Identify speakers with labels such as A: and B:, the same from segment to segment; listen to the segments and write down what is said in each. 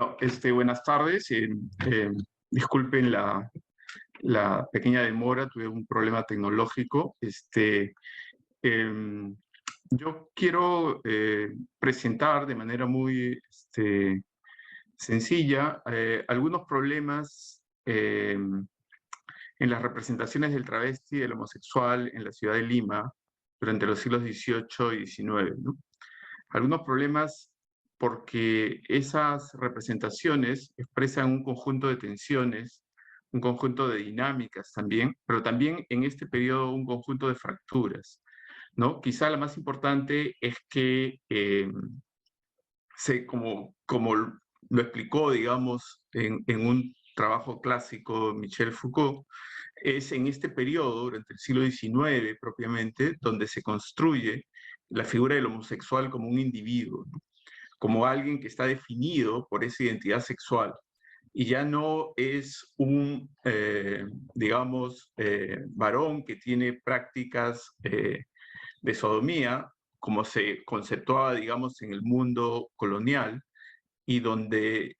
A: No, buenas tardes. Disculpen la pequeña demora, tuve un problema tecnológico. Em, yo quiero presentar de manera muy sencilla algunos problemas en las representaciones del travesti y del homosexual en la ciudad de Lima durante los siglos XVIII y XIX, ¿no? Algunos problemas porque esas representaciones expresan un conjunto de tensiones, un conjunto de dinámicas también, pero también en este periodo un conjunto de fracturas, ¿no? Quizá la más importante es que, como lo explicó, digamos, en un trabajo clásico Michel Foucault, es en este periodo, durante el siglo XIX propiamente, donde se construye la figura del homosexual como un individuo, ¿no? Como alguien que está definido por esa identidad sexual y ya no es un, digamos, varón que tiene prácticas de sodomía, como se conceptuaba, digamos, en el mundo colonial, y donde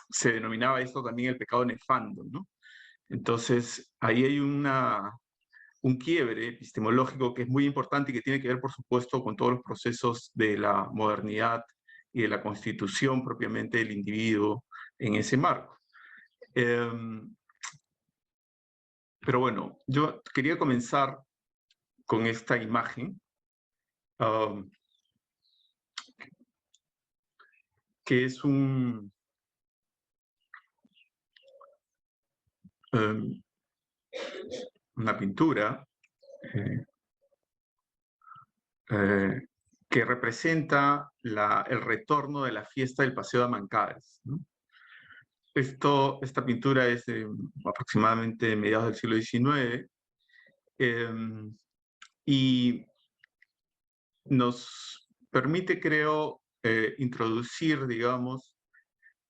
A: se denominaba esto también el pecado nefando, ¿no? Entonces, ahí hay un quiebre epistemológico que es muy importante y que tiene que ver, por supuesto, con todos los procesos de la modernidad y de la constitución propiamente del individuo en ese marco. Pero bueno, yo quería comenzar con esta imagen, que es una pintura que representa el retorno de la fiesta del Paseo de Amancares, ¿no? Esta pintura es de aproximadamente mediados del siglo XIX, y nos permite, creo, introducir, digamos,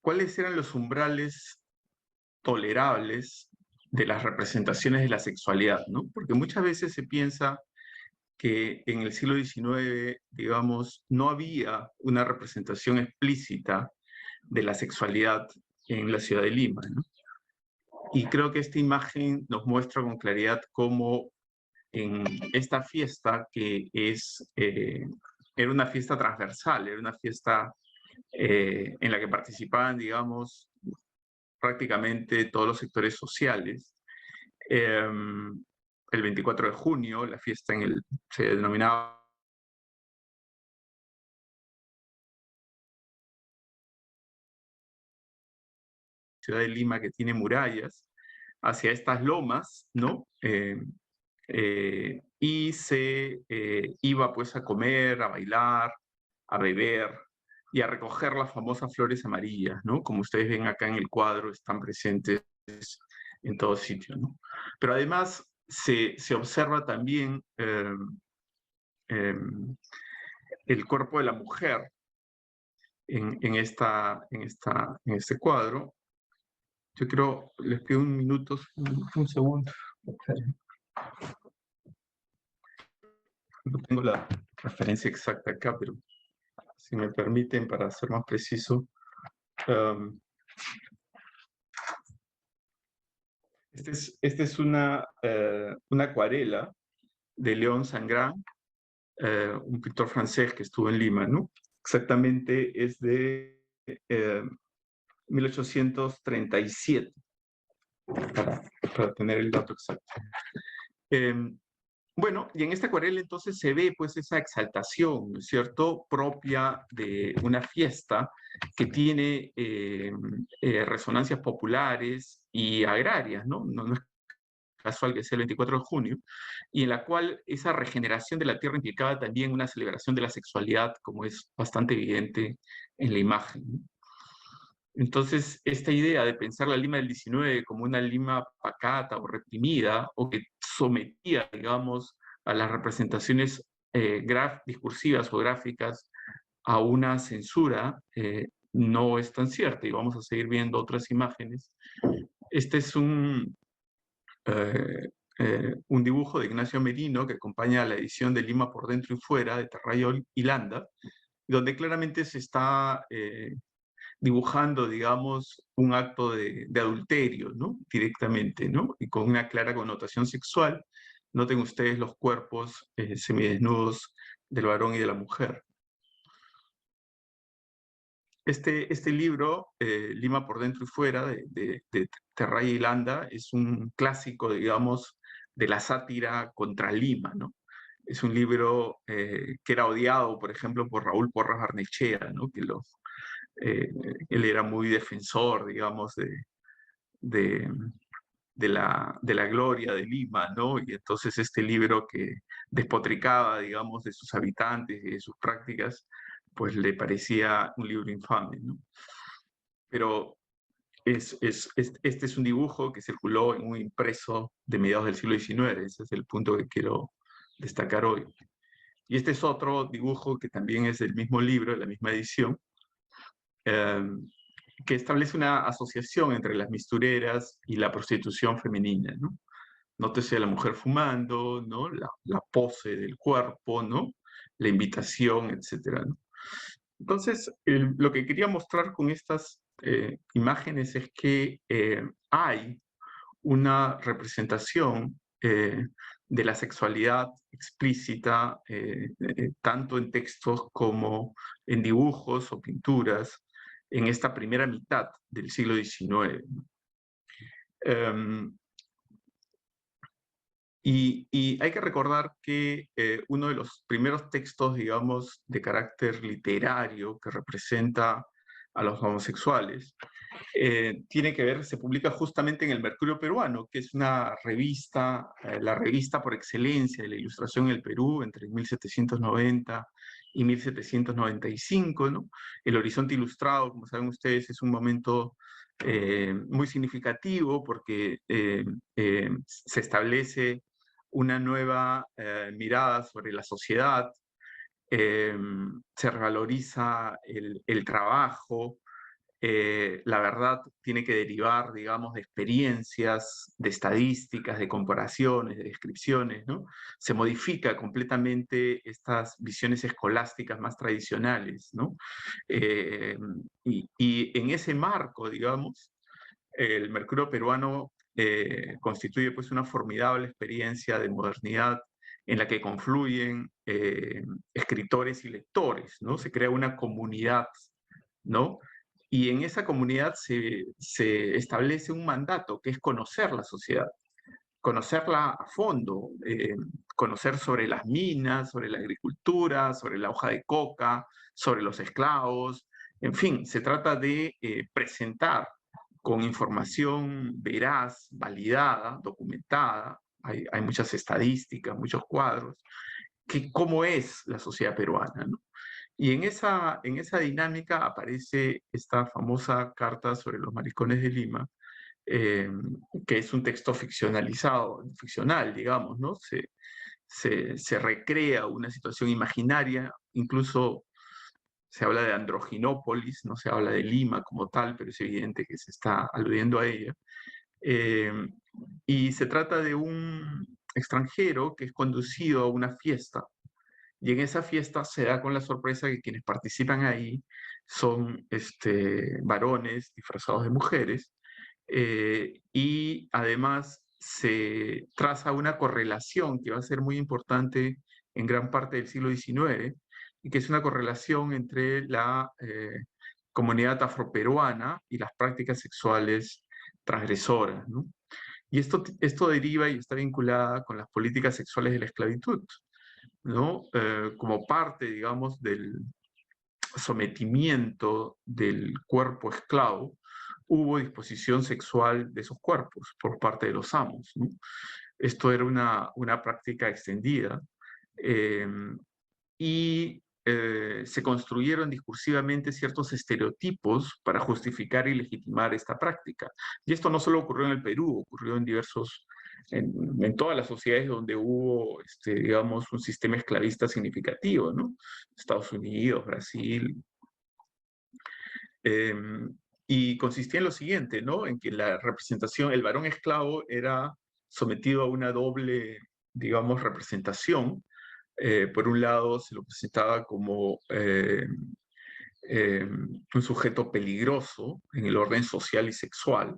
A: cuáles eran los umbrales tolerables de las representaciones de la sexualidad, ¿no? Porque muchas veces se piensa que en el siglo XIX, digamos, no había una representación explícita de la sexualidad en la ciudad de Lima, ¿no? Y creo que esta imagen nos muestra con claridad cómo en esta fiesta, que era una fiesta transversal, era una fiesta en la que participaban, digamos, prácticamente todos los sectores sociales. El 24 de junio, la fiesta se denominaba ciudad de Lima, que tiene murallas, hacia estas lomas, ¿no? Y se iba pues a comer, a bailar, a beber y a recoger las famosas flores amarillas, ¿no? Como ustedes ven acá en el cuadro, están presentes en todo sitio, ¿no? Pero además se observa también el cuerpo de la mujer en este cuadro. Yo creo, les pido un minuto, un segundo. No tengo la referencia exacta acá, pero si me permiten, para ser más preciso. Esta es una acuarela de Léon Sangrán, un pintor francés que estuvo en Lima, ¿no? Exactamente es de 1837, para tener el dato exacto. Bueno, y en esta acuarela entonces se ve pues esa exaltación, ¿no es cierto?, propia de una fiesta que tiene resonancias populares y agrarias, ¿no? No es casual que sea el 24 de junio, y en la cual esa regeneración de la tierra implicaba también una celebración de la sexualidad, como es bastante evidente en la imagen, ¿no? Entonces, esta idea de pensar la Lima del 19 como una Lima pacata o reprimida, o que sometía, digamos, a las representaciones discursivas o gráficas a una censura, no es tan cierta, y vamos a seguir viendo otras imágenes. Este es un dibujo de Ignacio Merino que acompaña a la edición de Lima por dentro y fuera, de Terrayo y Landa, donde claramente se está dibujando, digamos, un acto de adulterio, ¿no? Directamente, ¿no? Y con una clara connotación sexual. Noten ustedes los cuerpos semidesnudos del varón y de la mujer. Este libro, Lima por dentro y fuera, de Terray y Landa, es un clásico, digamos, de la sátira contra Lima, ¿no? Es un libro que era odiado, por ejemplo, por Raúl Porras Barnechea, ¿no? Eh, él era muy defensor, digamos, de, de la gloria de Lima, ¿no? Y entonces este libro que despotricaba, digamos, de sus habitantes y de sus prácticas, pues le parecía un libro infame, ¿no? Pero este es un dibujo que circuló en un impreso de mediados del siglo XIX, ese es el punto que quiero destacar hoy. Y este es otro dibujo que también es del mismo libro, de la misma edición, eh, que establece una asociación entre las mistureras y la prostitución femenina, ¿no? Nótese a la mujer fumando, ¿no? La pose del cuerpo, ¿no? La invitación, etcétera, ¿no? Entonces, lo que quería mostrar con estas imágenes es que hay una representación de la sexualidad explícita, tanto en textos como en dibujos o pinturas, en esta primera mitad del siglo XIX. Y hay que recordar que uno de los primeros textos, digamos, de carácter literario que representa a los homosexuales, tiene que ver, se publica justamente en el Mercurio Peruano, que es una revista, la revista por excelencia de la ilustración en el Perú entre 1790 y 1795, ¿no? El Horizonte Ilustrado, como saben ustedes, es un momento muy significativo porque se establece una nueva mirada sobre la sociedad, se revaloriza el trabajo, la verdad tiene que derivar, digamos, de experiencias, de estadísticas, de comparaciones, de descripciones, ¿no? Se modifica completamente estas visiones escolásticas más tradicionales, ¿no? Y en ese marco, digamos, el Mercurio Peruano constituye pues una formidable experiencia de modernidad en la que confluyen escritores y lectores, ¿no? Se crea una comunidad, ¿no? Y en esa comunidad se establece un mandato que es conocer la sociedad, conocerla a fondo, conocer sobre las minas, sobre la agricultura, sobre la hoja de coca, sobre los esclavos, en fin, se trata de presentar con información veraz, validada, documentada, hay muchas estadísticas, muchos cuadros, que cómo es la sociedad peruana, ¿no? Y en esa dinámica aparece esta famosa carta sobre los maricones de Lima, eh, que es un texto ficcionalizado, ficcional, digamos, ¿no? Se recrea una situación imaginaria, incluso se habla de Androginópolis, no se habla de Lima como tal, pero es evidente que se está aludiendo a ella. Eh, y se trata de un extranjero que es conducido a una fiesta, y en esa fiesta se da con la sorpresa que quienes participan ahí son varones disfrazados de mujeres, y además se traza una correlación que va a ser muy importante en gran parte del siglo XIX, y que es una correlación entre la comunidad afroperuana y las prácticas sexuales transgresoras, ¿no? Y esto deriva y está vinculada con las políticas sexuales de la esclavitud, ¿no? Como parte, digamos, del sometimiento del cuerpo esclavo, hubo disposición sexual de esos cuerpos por parte de los amos, ¿no? Esto era una práctica extendida, eh, y se construyeron discursivamente ciertos estereotipos para justificar y legitimar esta práctica. Y esto no solo ocurrió en el Perú, ocurrió en en todas las sociedades donde hubo, digamos, un sistema esclavista significativo, ¿no? Estados Unidos, Brasil. Eh, y consistía en lo siguiente, ¿no? En que la representación, el varón esclavo era sometido a una doble, digamos, representación. Por un lado, se lo presentaba como un sujeto peligroso en el orden social y sexual,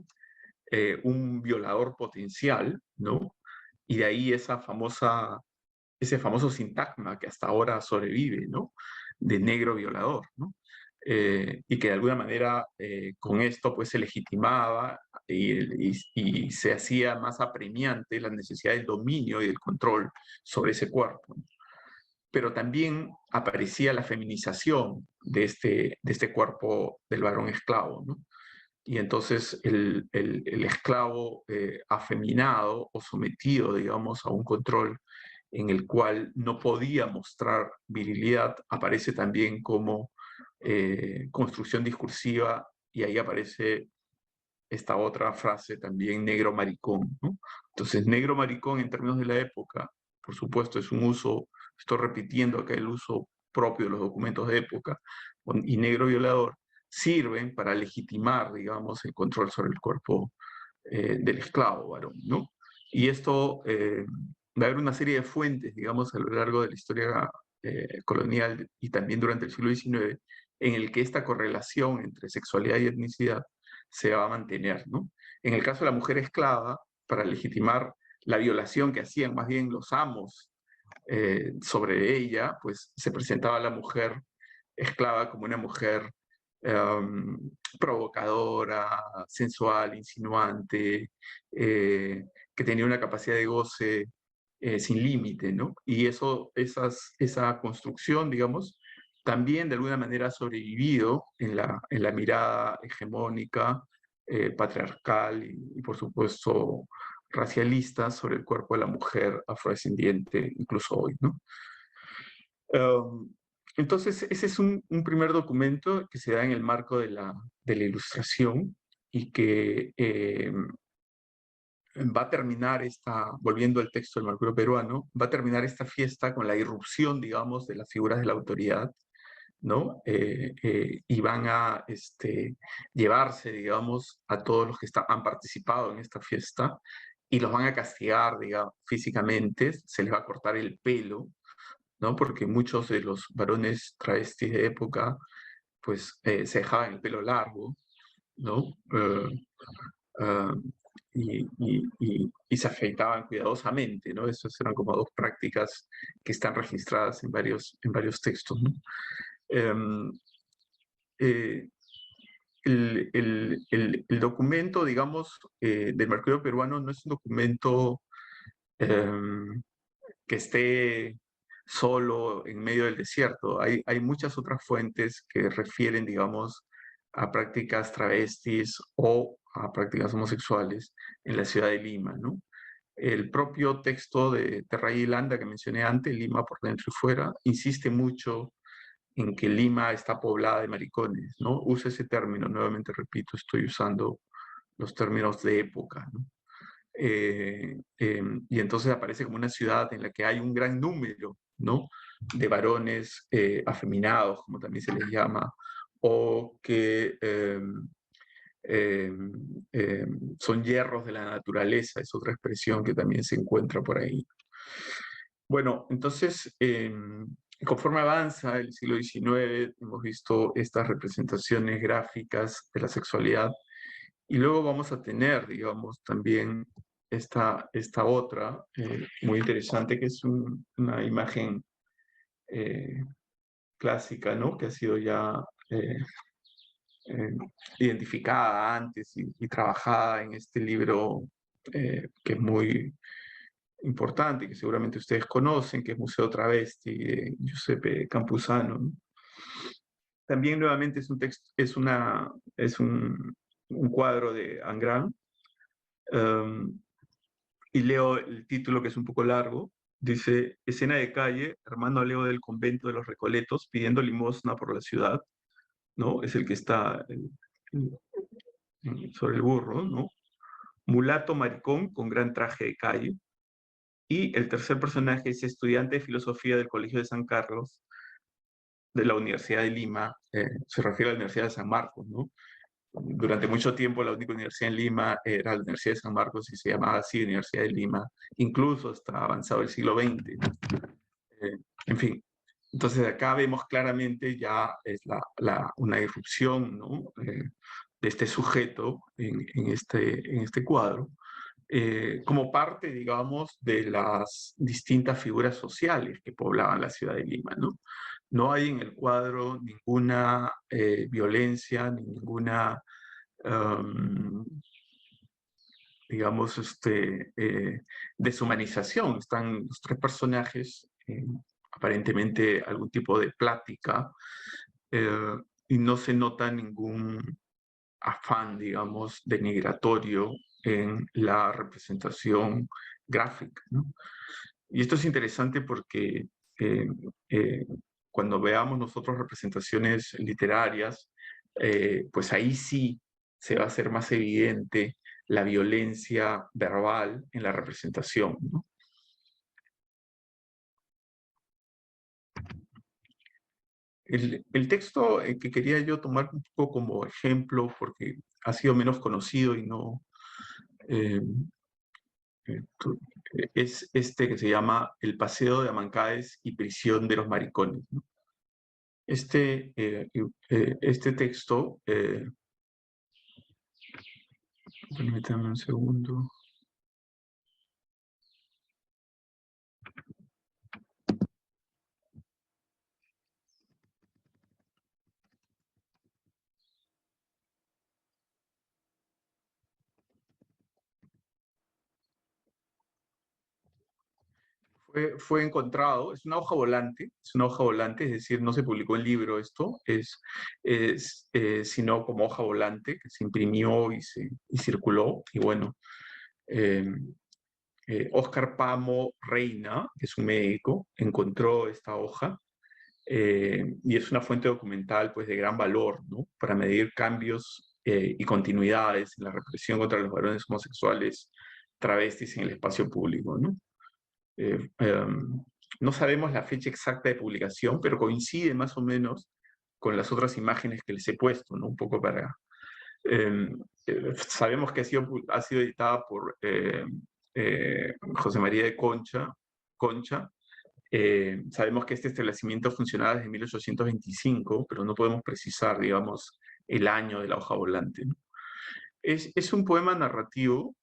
A: un violador potencial, ¿no? Y de ahí ese famoso sintagma que hasta ahora sobrevive, ¿no? De negro violador, ¿no? Y que de alguna manera con esto pues se legitimaba y se hacía más apremiante la necesidad del dominio y del control sobre ese cuerpo, ¿no? Pero también aparecía la feminización de este cuerpo del varón esclavo, ¿no? Y entonces el esclavo afeminado o sometido, digamos, a un control en el cual no podía mostrar virilidad, aparece también como construcción discursiva, y ahí aparece esta otra frase también, negro maricón, ¿no? Entonces, negro maricón en términos de la época, por supuesto, es un uso, estoy repitiendo acá el uso propio de los documentos de época, y negro violador, sirven para legitimar, digamos, el control sobre el cuerpo del esclavo varón, ¿no? Y esto va a haber una serie de fuentes, digamos, a lo largo de la historia colonial y también durante el siglo XIX, en el que esta correlación entre sexualidad y etnicidad se va a mantener, ¿no? En el caso de la mujer esclava, para legitimar la violación que hacían más bien los amos sobre ella, pues se presentaba a la mujer esclava como una mujer provocadora, sensual, insinuante, que tenía una capacidad de goce sin límite, ¿no? Y esa construcción, digamos, también de alguna manera ha sobrevivido en la mirada hegemónica, patriarcal y, por supuesto, racialista sobre el cuerpo de la mujer afrodescendiente, incluso hoy, ¿no? Entonces, ese es un primer documento que se da en el marco de la Ilustración y que va a terminar volviendo al texto del Mercurio peruano, va a terminar esta fiesta con la irrupción, digamos, de las figuras de la autoridad, ¿no? Y van a llevarse, digamos, a todos los que han participado en esta fiesta y los van a castigar, digamos, físicamente, se les va a cortar el pelo, ¿no? Porque muchos de los varones travestis de época, pues, se dejaban el pelo largo, ¿no? Ah, y se afeitaban cuidadosamente, ¿no? Esas eran como dos prácticas que están registradas en varios textos, ¿no? Eh, el documento, digamos, del Mercurio peruano no es un documento que esté solo en medio del desierto. Hay muchas otras fuentes que refieren, digamos, a prácticas travestis o a prácticas homosexuales en la ciudad de Lima, ¿no? El propio texto de Terray y Landa que mencioné antes, Lima por dentro y fuera, insiste mucho en que Lima está poblada de maricones, ¿no? Usa ese término, nuevamente repito, estoy usando los términos de época, ¿no? Y entonces aparece como una ciudad en la que hay un gran número, ¿no? De varones afeminados, como también se les llama, o que son hierros de la naturaleza, es otra expresión que también se encuentra por ahí. Bueno, entonces, conforme avanza el siglo XIX, hemos visto estas representaciones gráficas de la sexualidad, y luego vamos a tener, digamos, también esta otra muy interesante, que es una imagen clásica, ¿no? Que ha sido ya eh, identificada antes y trabajada en este libro que es muy importante, que seguramente ustedes conocen, que es Museo Travesti, de Giuseppe Campuzano, ¿no? También nuevamente es un texto, es un cuadro de Ingres, y leo el título, que es un poco largo. Dice: escena de calle, hermano Leo del convento de los Recoletos pidiendo limosna por la ciudad, ¿no? Es el que está sobre el burro, ¿no? Mulato maricón con gran traje de calle. Y el tercer personaje es estudiante de filosofía del Colegio de San Carlos, de la Universidad de Lima, se refiere a la Universidad de San Marcos, ¿no? Durante mucho tiempo la única universidad en Lima era la Universidad de San Marcos y se llamaba así Universidad de Lima, incluso hasta avanzado el siglo XX. En fin, Entonces acá vemos claramente ya es una irrupción, ¿no? De este sujeto en este cuadro, como parte, digamos, de las distintas figuras sociales que poblaban la ciudad de Lima, ¿no? No hay en el cuadro ninguna violencia, ni ninguna, digamos, deshumanización. Están los tres personajes, aparentemente algún tipo de plática, eh, y no se nota ningún afán, digamos, denigratorio en la representación gráfica, ¿no? Y esto es interesante porque eh, eh, cuando veamos nosotros representaciones literarias, pues ahí sí se va a hacer más evidente la violencia verbal en la representación, ¿no? El texto que quería yo tomar un poco como ejemplo, porque ha sido menos conocido y no, eh, es este que se llama El paseo de Amancaes y prisión de los maricones, ¿no? Este texto, permítanme un segundo. Fue encontrado, es una hoja volante, es decir, no se publicó en libro esto, sino como hoja volante que se imprimió y circuló. Y bueno, eh, Óscar Pamo Reina, que es un médico, encontró esta hoja, y es una fuente documental pues, de gran valor, ¿no? Para medir cambios y continuidades en la represión contra los varones homosexuales travestis en el espacio público, ¿no? Eh, em, no sabemos la fecha exacta de publicación, pero coincide más o menos con las otras imágenes que les he puesto, ¿no? Un poco para... sabemos que ha sido editada por José María de Concha. Sabemos que este establecimiento funcionaba desde 1825, pero no podemos precisar, digamos, el año de la hoja volante, ¿no? Es un poema narrativo,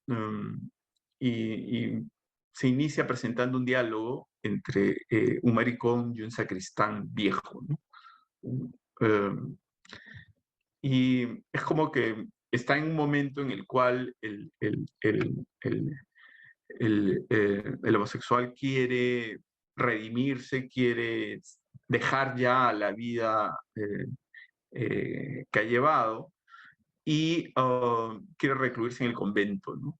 A: y se inicia presentando un diálogo entre un maricón y un sacristán viejo, ¿no? Um, y es como que está en un momento en el cual el homosexual quiere redimirse, quiere dejar ya la vida que ha llevado y quiere recluirse en el convento, ¿no?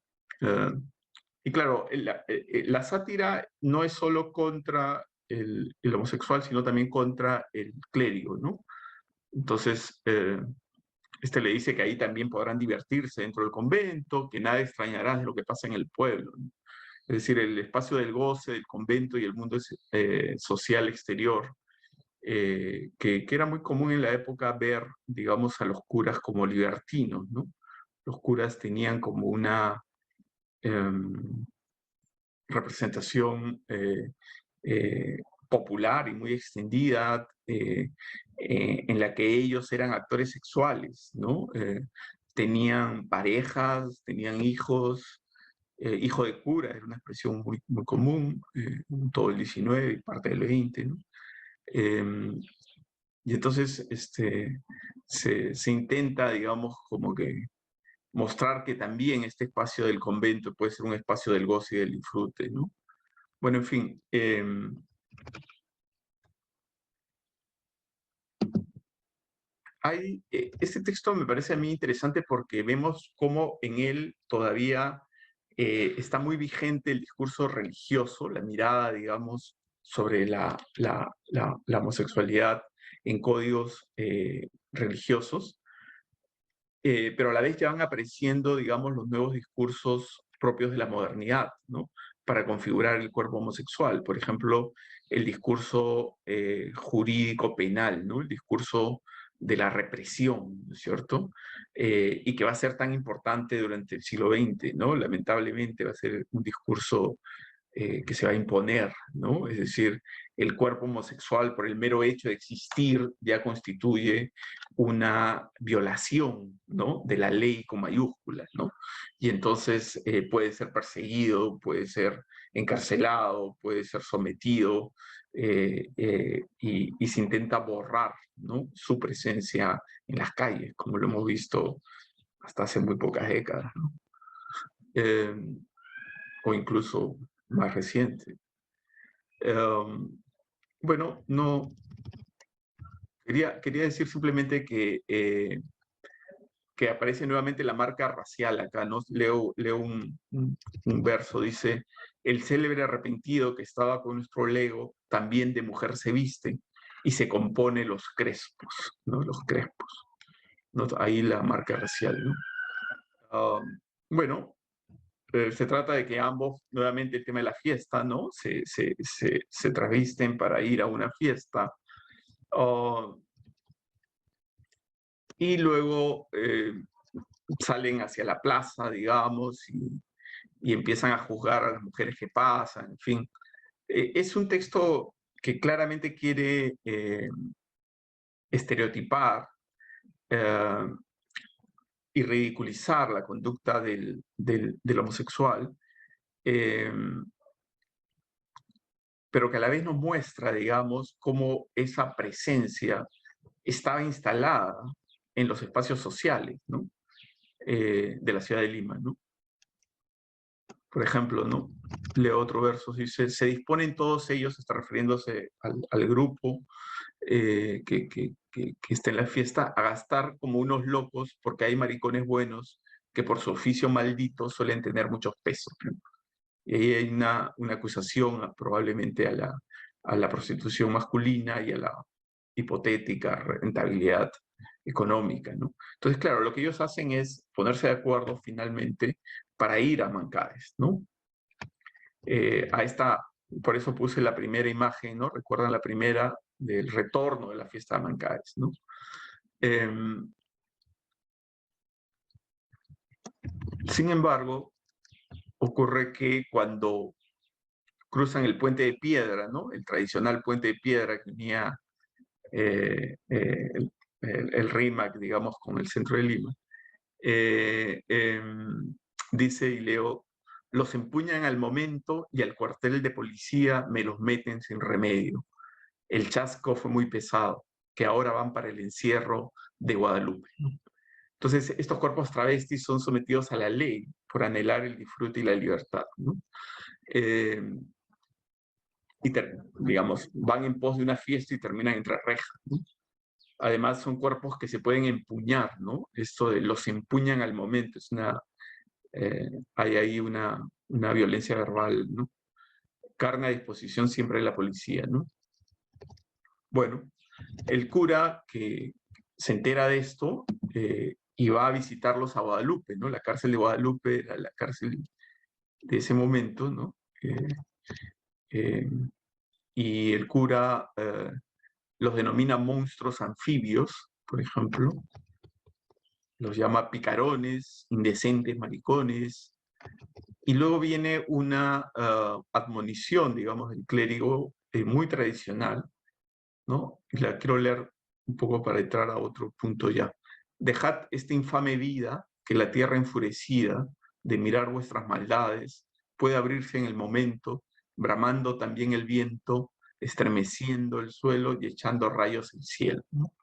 A: Y claro, la sátira no es solo contra el homosexual, sino también contra el clérigo, ¿no? Entonces, este le dice que ahí también podrán divertirse dentro del convento, que nada extrañará de lo que pasa en el pueblo, ¿no? Es decir, el espacio del goce, del convento y el mundo social exterior, que era muy común en la época ver, digamos, a los curas como libertinos, ¿no? Los curas tenían como una em, representación eh, popular y muy extendida, en la que ellos eran actores sexuales, ¿no? Tenían parejas, tenían hijos, hijo de cura, era una expresión muy, muy común, en todo el 19 y parte del 20, ¿no? Y entonces se intenta, digamos, como que mostrar que también este espacio del convento puede ser un espacio del goce y del disfrute, ¿no? Bueno, en fin, este texto me parece a mí interesante porque vemos cómo en él todavía está muy vigente el discurso religioso, la mirada, digamos, sobre la homosexualidad en códigos religiosos, pero a la vez ya van apareciendo, digamos, los nuevos discursos propios de la modernidad, ¿no? Para configurar el cuerpo homosexual. Por ejemplo, el discurso jurídico penal, ¿no? El discurso de la represión, ¿no es cierto? Y que va a ser tan importante durante el siglo XX, ¿no? Lamentablemente va a ser un discurso que se va a imponer, ¿no? Es decir, el cuerpo homosexual por el mero hecho de existir ya constituye una violación, ¿no?, de la ley con mayúsculas, ¿no? Y entonces puede ser perseguido, puede ser encarcelado, puede ser sometido, y se intenta borrar, ¿no?, su presencia en las calles, como lo hemos visto hasta hace muy pocas décadas, ¿no? O incluso más reciente. Bueno, no, quería decir simplemente que aparece nuevamente la marca racial acá, ¿no? Leo un verso, dice: el célebre arrepentido que estaba con nuestro lego, también de mujer se viste, y se compone los crespos, ¿no? Los crespos, ¿no? Ahí la marca racial, ¿no? Bueno, se trata de que ambos, nuevamente el tema de la fiesta, ¿no? Se travisten para ir a una fiesta. Y luego salen hacia la plaza, digamos, y empiezan a juzgar a las mujeres que pasan, en fin. Es un texto que claramente quiere estereotipar eh, y ridiculizar la conducta del homosexual, eh, pero que a la vez nos muestra, digamos, cómo esa presencia estaba instalada en los espacios sociales, ¿no? De la ciudad de Lima, ¿no? Por ejemplo, ¿no? Leo otro verso, dice: se disponen todos ellos, está refiriéndose al grupo que está en la fiesta, a gastar como unos locos, porque hay maricones buenos que por su oficio maldito suelen tener muchos pesos, ¿no? Y ahí hay una acusación probablemente a la prostitución masculina y a la hipotética rentabilidad económica, ¿no? Entonces, claro, lo que ellos hacen es ponerse de acuerdo finalmente para ir a Mancares, ¿no? Por eso puse la primera imagen, ¿no? Recuerdan la primera del retorno de la fiesta de Mancares, ¿no? Sin embargo, ocurre que cuando cruzan el puente de piedra, ¿no? El tradicional puente de piedra que unía el RIMAC, digamos, con el centro de Lima, dice, y leo: los empuñan al momento y al cuartel de policía me los meten sin remedio. El chasco fue muy pesado, que ahora van para el encierro de Guadalupe, ¿no? Entonces, estos cuerpos travestis son sometidos a la ley por anhelar el disfrute y la libertad, ¿no? Y digamos, van en pos de una fiesta y terminan entre rejas, ¿no? Además, son cuerpos que se pueden empuñar, ¿no? Esto de los empuñan al momento, hay ahí una violencia verbal, ¿no? Carne a disposición siempre de la policía, ¿no? Bueno, el cura que se entera de esto y va a visitarlos a Guadalupe, ¿no? La cárcel de Guadalupe era la cárcel de ese momento, ¿no? Y el cura los denomina monstruos anfibios, por ejemplo. Los llama picarones, indecentes maricones. Y luego viene una admonición, digamos, del clérigo muy tradicional, ¿no? Y la quiero leer un poco para entrar a otro punto ya. Dejad esta infame vida, que la tierra enfurecida de mirar vuestras maldades puede abrirse en el momento, bramando también el viento, estremeciendo el suelo y echando rayos en el cielo, ¿no?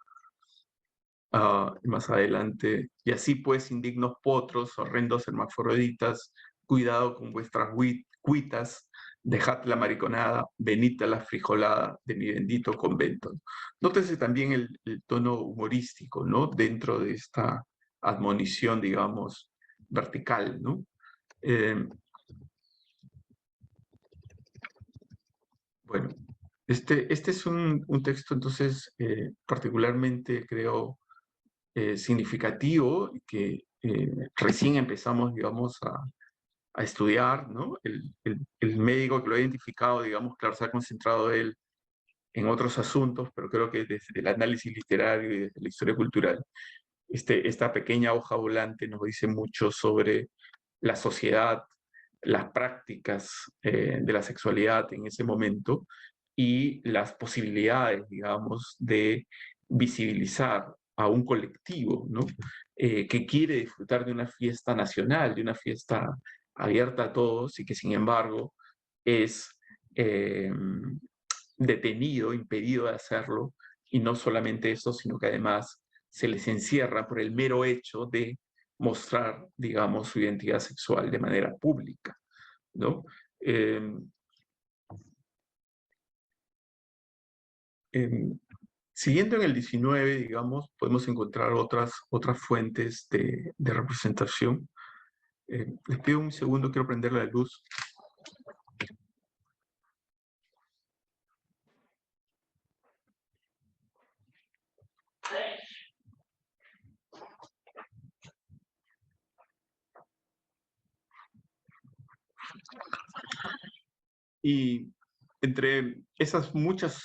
A: Más adelante: y así pues, indignos potros, horrendos hermafroditas, cuidado con vuestras cuitas, dejad la mariconada, venid a la frijolada de mi bendito convento. Nótese también el tono humorístico, ¿no? Dentro de esta admonición, digamos, vertical, ¿no? Bueno, este es un texto, entonces, particularmente, creo, significativo, que recién empezamos, digamos, a estudiar, ¿no? El médico que lo ha identificado, digamos, claro, se ha concentrado él en otros asuntos, pero creo que desde el análisis literario y desde la historia cultural, esta pequeña hoja volante nos dice mucho sobre la sociedad las prácticas de la sexualidad en ese momento y las posibilidades, digamos, de visibilizar a un colectivo, ¿no? Que quiere disfrutar de una fiesta nacional, de una fiesta abierta a todos y que sin embargo es eh, detenido, impedido de hacerlo, y no solamente eso, sino que además se les encierra por el mero hecho de mostrar, digamos, su identidad sexual de manera pública, ¿no? Eh, Siguiendo en el 19, digamos, podemos encontrar otras fuentes de representación. Les pido un segundo, quiero prender la luz. Y entre esas muchas,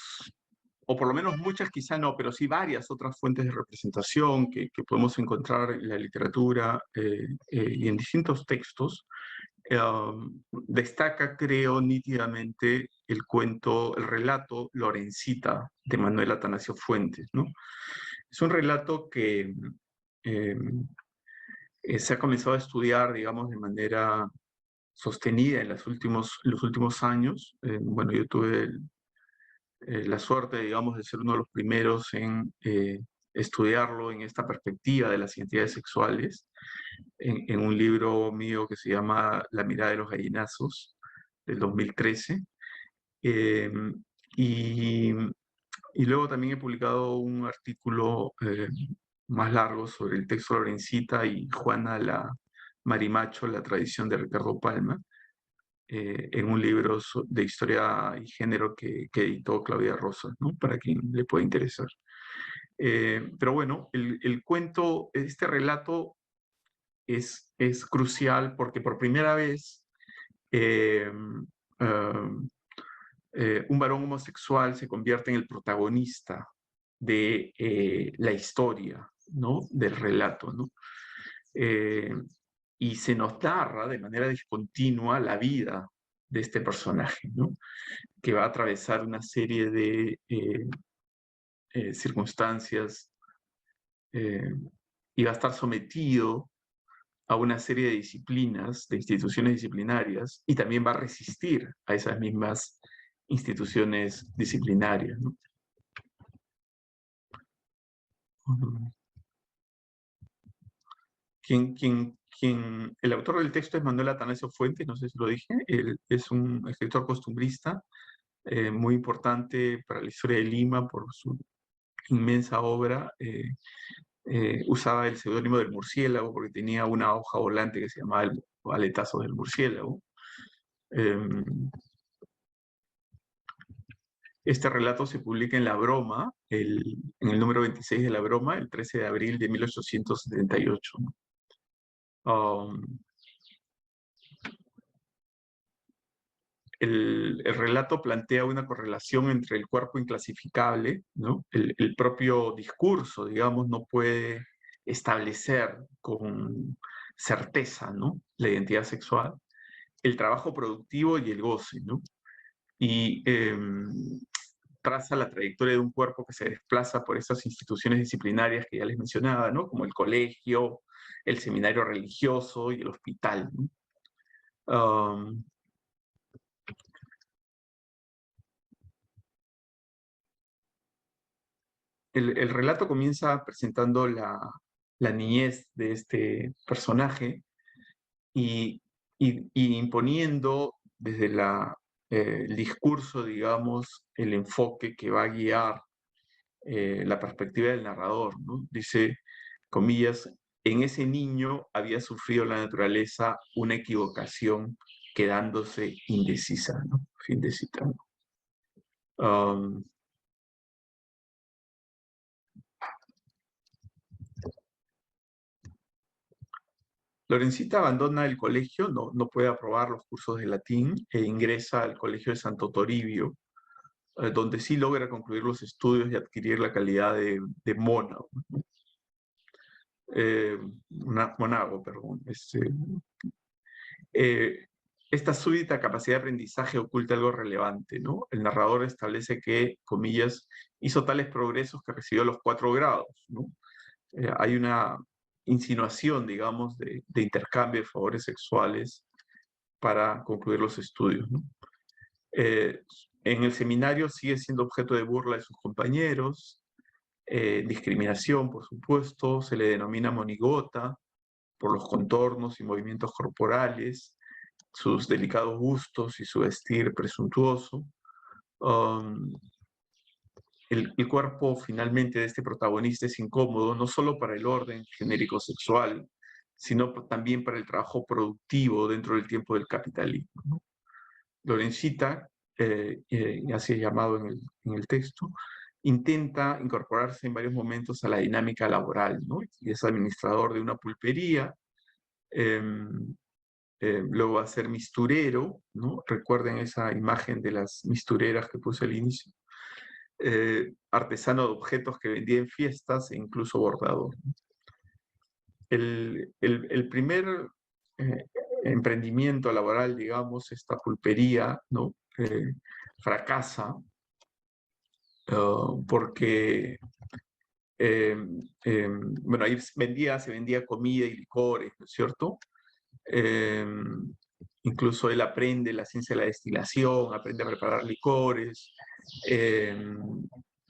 A: o por lo menos muchas quizá no, pero sí varias otras fuentes de representación que podemos encontrar en la literatura y en distintos textos, destaca, creo, nítidamente el cuento, el relato Lorencita de Manuel Atanasio Fuentes, ¿no? Es un relato que eh, se ha comenzado a estudiar, digamos, de manera sostenida en los últimos años. Bueno, yo tuve la suerte, digamos, de ser uno de los primeros en estudiarlo en esta perspectiva de las identidades sexuales, en un libro mío que se llama La mirada de los gallinazos, del 2013. Eh, y, y luego también he publicado un artículo más largo sobre el texto de Lorencita y Juana la Marimacho, la tradición de Ricardo Palma, en un libro de historia y género que editó Claudia Rosas, ¿no? Para quien le pueda interesar. Pero bueno, el cuento, este relato es crucial porque por primera vez eh, um, un varón homosexual se convierte en el protagonista de la historia, ¿no? Del relato, ¿no? Eh, y se nos narra de manera discontinua la vida de este personaje, ¿no? Que va a atravesar una serie de circunstancias y va a estar sometido a una serie de disciplinas, de instituciones disciplinarias, y también va a resistir a esas mismas instituciones disciplinarias, ¿no? El autor del texto es Manuel Atanasio Fuentes, no sé si lo dije. Él es un escritor costumbrista muy importante para la historia de Lima por su inmensa obra. Usaba el seudónimo del murciélago porque tenía una hoja volante que se llamaba el aletazo del murciélago. Este relato se publica en La Broma, en el número 26 de La Broma, el 13 de abril de 1878. Um, el relato plantea una correlación entre el cuerpo inclasificable, ¿no? El propio discurso, digamos, no puede establecer con certeza, ¿no? La identidad sexual, el trabajo productivo y el goce, ¿no? Y traza la trayectoria de un cuerpo que se desplaza por esas instituciones disciplinarias que ya les mencionaba, ¿no? Como el colegio, el seminario religioso y el hospital, ¿no? El relato comienza presentando la niñez de este personaje y, y imponiendo desde el discurso, digamos, el enfoque que va a guiar la perspectiva del narrador, ¿no? Dice, comillas, en ese niño había sufrido la naturaleza una equivocación quedándose indecisa, ¿no? Fin de cita, ¿no? Lorencita abandona el colegio, no puede aprobar los cursos de latín e ingresa al colegio de Santo Toribio, donde sí logra concluir los estudios y adquirir la calidad de monago, monago, perdón. Eh, esta súbita capacidad de aprendizaje oculta algo relevante, ¿no? El narrador establece que, comillas, hizo tales progresos que recibió los 4 grados, ¿no? Hay una insinuación, digamos, de intercambio de favores sexuales para concluir los estudios, ¿no? En el seminario sigue siendo objeto de burla de sus compañeros, discriminación, por supuesto, se le denomina monigota por los contornos y movimientos corporales, sus delicados gustos y su vestir presuntuoso. El cuerpo finalmente de este protagonista es incómodo, no solo para el orden genérico sexual, sino también para el trabajo productivo dentro del tiempo del capitalismo, ¿no? Lorenzita, así es llamado en el texto, intenta incorporarse en varios momentos a la dinámica laboral, ¿no? Y es administrador de una pulpería, luego va a ser misturero, ¿no? Recuerden esa imagen de las mistureras que puse al inicio. Artesano de objetos que vendía en fiestas e incluso bordador. El primer emprendimiento laboral, digamos, esta pulpería, ¿no? Fracasa porque, bueno, ahí se vendía comida y licores, ¿no es cierto? Incluso él aprende la ciencia de la destilación, aprende a preparar licores,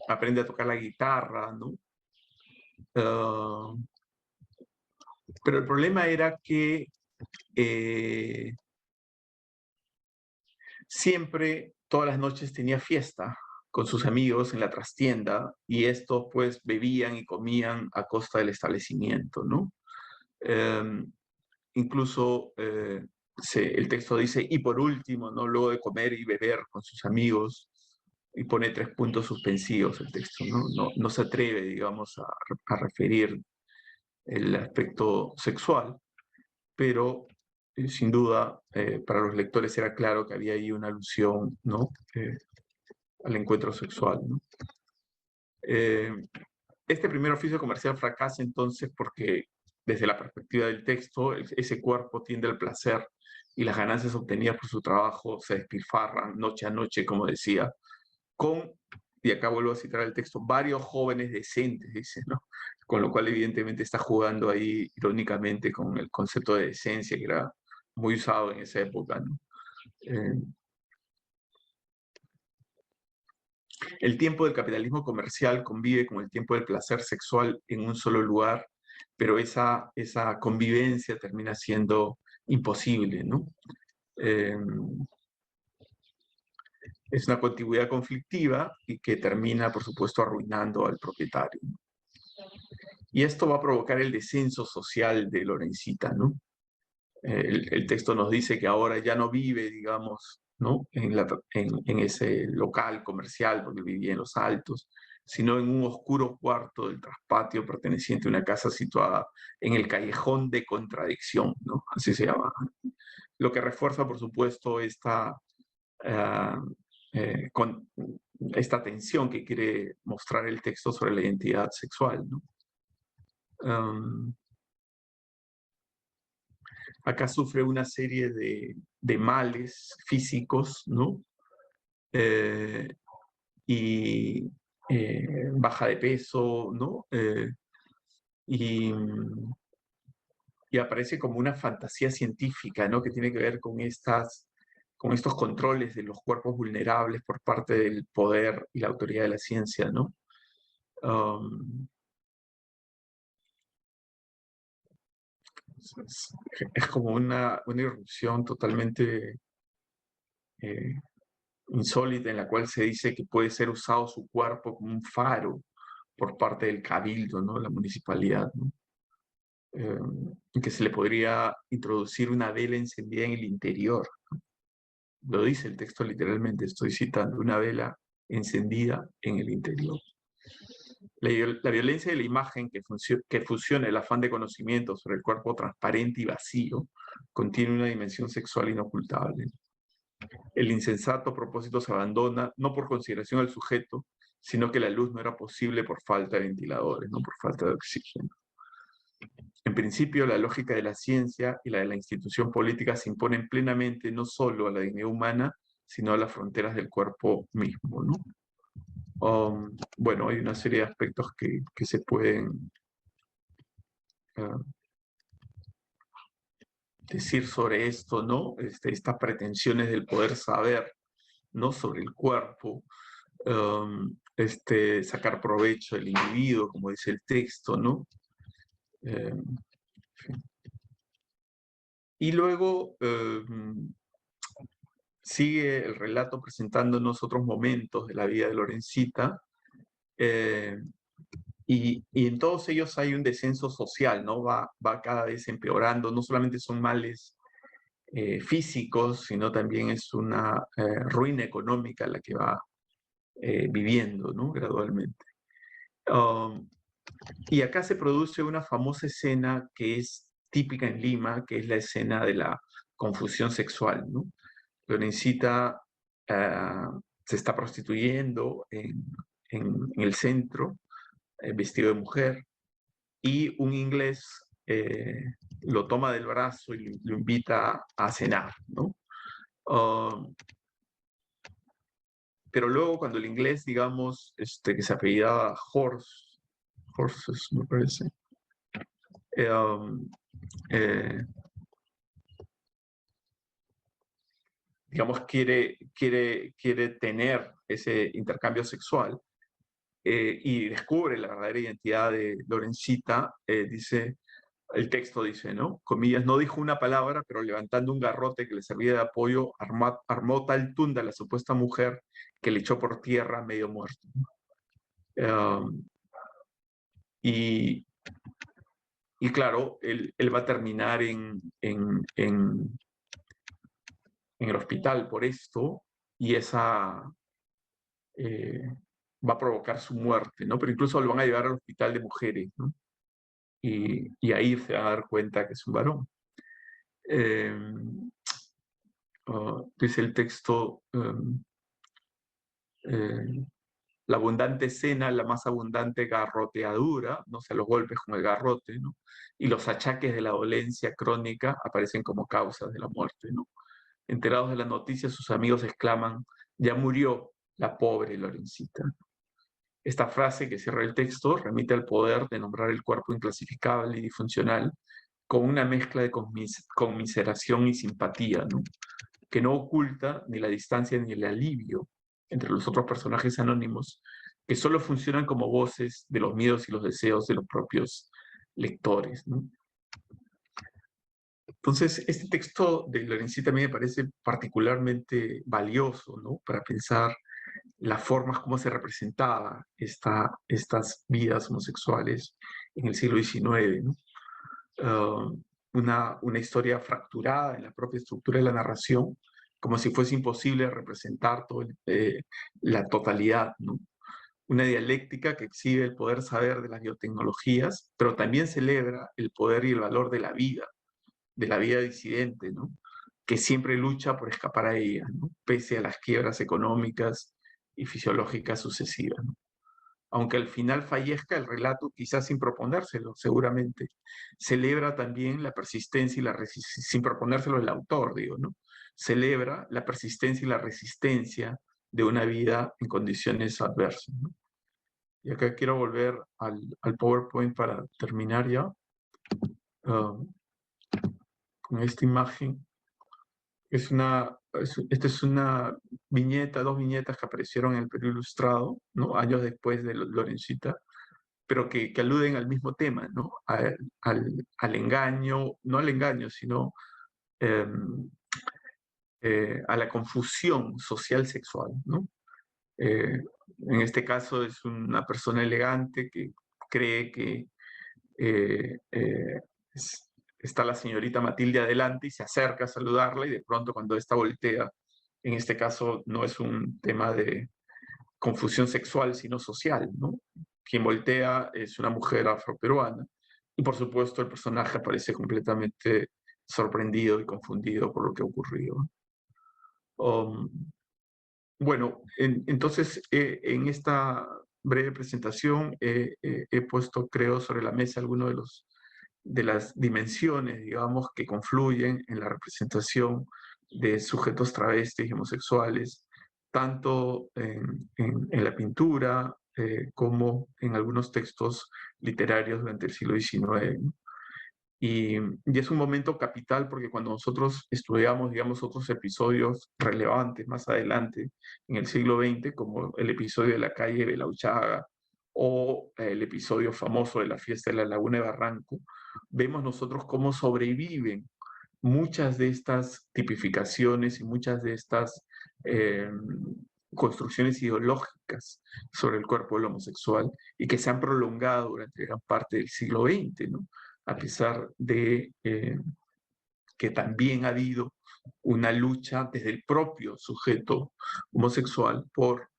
A: aprende a tocar la guitarra, ¿no? Pero el problema era que siempre, todas las noches tenía fiesta con sus amigos en la trastienda y estos pues bebían y comían a costa del establecimiento, ¿no? Incluso el texto dice, y por último, ¿no? Luego de comer y beber con sus amigos, y pone 3 puntos suspensivos el texto, ¿no? No se atreve, digamos, a referir el aspecto sexual, pero sin duda para los lectores era claro que había ahí una alusión, ¿no? Al encuentro sexual, ¿no? Este primer oficio comercial fracasa entonces porque desde la perspectiva del texto, ese cuerpo tiende al placer y las ganancias obtenidas por su trabajo se despilfarran noche a noche, como decía, con, y acá vuelvo a citar el texto, varios jóvenes decentes, dice, ¿no? Con lo cual evidentemente está jugando ahí irónicamente con el concepto de decencia que era muy usado en esa época, ¿no? El tiempo del capitalismo comercial convive con el tiempo del placer sexual en un solo lugar, pero esa convivencia termina siendo imposible, ¿no? Es una continuidad conflictiva y que termina, por supuesto, arruinando al propietario. Y esto va a provocar el descenso social de Lorenzita, ¿no? El texto nos dice que ahora ya no vive, digamos, ¿no? En ese local comercial, porque vivía en Los Altos, sino en un oscuro cuarto del traspatio perteneciente a una casa situada en el callejón de contradicción, ¿no? Así se llama. Lo que refuerza, por supuesto, con esta tensión que quiere mostrar el texto sobre la identidad sexual, ¿no? Acá sufre una serie de males físicos, ¿no? Y baja de peso, ¿no? Y aparece como una fantasía científica, ¿no? Que tiene que ver con estos controles de los cuerpos vulnerables por parte del poder y la autoridad de la ciencia, ¿no? Es como una irrupción totalmente insólita en la cual se dice que puede ser usado su cuerpo como un faro por parte del cabildo, ¿no? La municipalidad, ¿no? Y que se le podría introducir una vela encendida en el interior. Lo dice el texto literalmente, estoy citando, una vela encendida en el interior. La violencia de la imagen que fusiona el afán de conocimiento sobre el cuerpo transparente y vacío contiene una dimensión sexual inocultable. El insensato propósito se abandona no por consideración al sujeto, sino que la luz no era posible por falta de ventiladores, no por falta de oxígeno. En principio, la lógica de la ciencia y la de la institución política se imponen plenamente no solo a la dignidad humana, sino a las fronteras del cuerpo mismo, ¿no? Bueno, hay una serie de aspectos que se pueden decir sobre esto, ¿no? Estas pretensiones del poder saber, ¿no? Sobre el cuerpo, sacar provecho del individuo, como dice el texto, ¿no? Y luego sigue el relato presentándonos otros momentos de la vida de Lorencita, y en todos ellos hay un descenso social, ¿no? Va cada vez empeorando, no solamente son males físicos, sino también es una ruina económica la que va viviendo, ¿no? Gradualmente. Y acá se produce una famosa escena que es típica en Lima, que es la escena de la confusión sexual, ¿no? Lorencita se está prostituyendo en el centro, vestido de mujer, y un inglés lo toma del brazo y lo invita a cenar, ¿no? Pero luego cuando el inglés, digamos, que se apellidaba Horses, me parece, digamos, quiere tener ese intercambio sexual, y descubre la verdadera identidad de Lorencita, el texto dice, ¿no? Comillas, no dijo una palabra, pero levantando un garrote que le servía de apoyo, armó tal tunda a la supuesta mujer que le echó por tierra medio muerto. Y claro, él va a terminar en el hospital por esto, y esa va a provocar su muerte, ¿no? Pero incluso lo van a llevar al hospital de mujeres, ¿no? Y ahí se van a dar cuenta que es un varón. Dice el texto, la abundante escena, la más abundante garroteadura, ¿no? O sea, los golpes con el garrote, ¿no? Y los achaques de la dolencia crónica aparecen como causas de la muerte, ¿no? Enterados de la noticia, sus amigos exclaman, ya murió la pobre Lorencita. Esta frase que cierra el texto remite al poder de nombrar el cuerpo inclasificable y disfuncional con una mezcla de conmiseración y simpatía, ¿no? Que no oculta ni la distancia ni el alivio entre los otros personajes anónimos, que solo funcionan como voces de los miedos y los deseos de los propios lectores, ¿no? Entonces, este texto de Lorencita a mí me parece particularmente valioso, ¿no? Para pensar las formas como se representaba estas vidas homosexuales en el siglo XIX, ¿no? Una historia fracturada en la propia estructura de la narración, como si fuese imposible representar la totalidad, ¿no? Una dialéctica que exhibe el poder saber de las biotecnologías, pero también celebra el poder y el valor de la vida disidente, ¿no? Que siempre lucha por escapar a ella, ¿no? Pese a las quiebras económicas y fisiológicas sucesivas, ¿no? Aunque al final fallezca el relato, quizás sin proponérselo, seguramente, celebra también la persistencia y la resistencia, sin proponérselo el autor, digo, ¿no? Celebra la persistencia y la resistencia de una vida en condiciones adversas, ¿no? Y acá quiero volver al PowerPoint para terminar ya con esta imagen. Esta es una viñeta, dos viñetas que aparecieron en el Perú Ilustrado, ¿no? Años después de Lorencita, pero que aluden al mismo tema, ¿no? Al engaño, no al engaño, sino eh, a la confusión social sexual, ¿no? En este caso es una persona elegante que cree que eh, eh, está la señorita Matilde adelante y se acerca a saludarla, y de pronto cuando esta voltea, en este caso no es un tema de confusión sexual, sino social, ¿no? Quien voltea es una mujer afroperuana, y por supuesto el personaje aparece completamente sorprendido y confundido por lo que ha ocurrido. Um, bueno, entonces en esta breve presentación he puesto, creo, sobre la mesa algunos de las dimensiones, digamos, que confluyen en la representación de sujetos travestis y homosexuales, tanto en la pintura como en algunos textos literarios durante el siglo XIX, ¿no? Y es un momento capital porque cuando nosotros estudiamos, digamos, otros episodios relevantes más adelante en el siglo XX, como el episodio de la calle Belauchaga o el episodio famoso de la fiesta de la Laguna de Barranco, vemos nosotros cómo sobreviven muchas de estas tipificaciones y muchas de estas eh, construcciones ideológicas sobre el cuerpo del homosexual y que se han prolongado durante gran parte del siglo XX, ¿no? A pesar de que también ha habido una lucha desde el propio sujeto homosexual por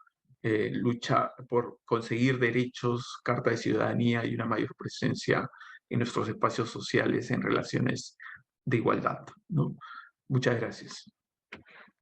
A: luchar, por conseguir derechos, carta de ciudadanía y una mayor presencia en nuestros espacios sociales en relaciones de igualdad, ¿no? Muchas gracias.